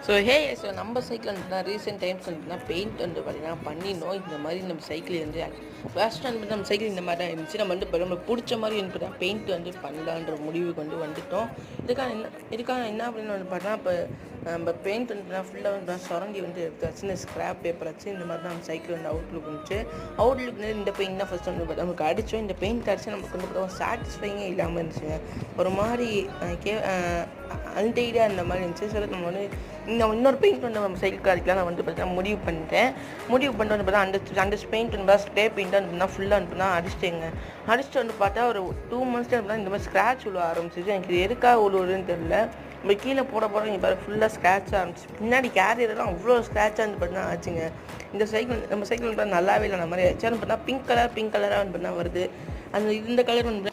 So நம்ம cycle வந்துட்டுனா recent times வந்துட்டுனா paint வந்து பார்த்திங்கன்னா பண்ணினோம். இந்த மாதிரி நம்ம சைக்கிள் வந்து ஃபர்ஸ்ட் வந்து நம்ம சைக்கிள் இந்த மாதிரி தான் இருந்துச்சு. நம்ம வந்து நம்ம பிடிச்ச மாதிரி வந்து பார்த்தா பெயிண்ட் வந்து பண்ணலான்ற முடிவுக்கு வந்து வந்துட்டோம். இதுக்காக என்ன அப்படின்னு வந்து பார்த்தா இப்போ நம்ம பெயிண்ட் வந்து ஃபுல்லாக வந்து சுரண்டி வந்து எடுத்தாச்சு. இந்த ஸ்க்ராப் பேப்பர் வச்சு இந்த மாதிரி தான் நம்ம சைக்கிள் வந்து அவுட்லுக் இருந்துச்சு. அவுட்லுக் இந்த பெயிண்ட் தான் ஃபஸ்ட் வந்து நமக்கு அடித்தோம். இந்த பெயிண்ட் அடித்து நமக்கு வந்து பார்த்தா சாட்டிஸ்ஃபைங்கே இல்லாமல் இருந்துச்சுங்க. ஒரு மாதிரி அன்டைடாக அந்த மாதிரி இருந்துச்சு. சில நம்ம வந்து இன்னொரு பெயிண்ட் வந்து நம்ம சைக்கிள் அடிக்கலாம் நான் வந்து பார்த்தீங்கன்னா முடிவு பண்ணிட்டு வந்து பார்த்தா அந்த பெயிண்ட் வந்து ஸ்ப்ரே பெயிண்ட் வந்து ஃபுல்லாக வந்து அடிச்சிட்டேங்க. அடிச்சுட்டு வந்து பார்த்தா ஒரு 2 months இந்த மாதிரி ஸ்க்ராட்ச் விழ ஆரம்பிச்சிச்சு. எனக்கு இது எதுக்காக விழுவுதுன்னு தெரியல. நம்ம கீழே போட இங்கே பாரு ஃபுல்லாக ஸ்க்ராட்ச் ஆரம்பிச்சு. பின்னாடி கேரியர்லாம் அவ்வளோ ஸ்க்ராட்சாக வந்து பார்த்தீங்கன்னா ஆச்சுங்க. இந்த சைக்கிள் நம்ம சைக்கிள் வந்து நல்லாவே இல்லை அந்த மாதிரி ஆச்சு. பார்த்தா பிங்க் கலராக வந்து பார்த்தா வருது. இந்த கலர் வந்து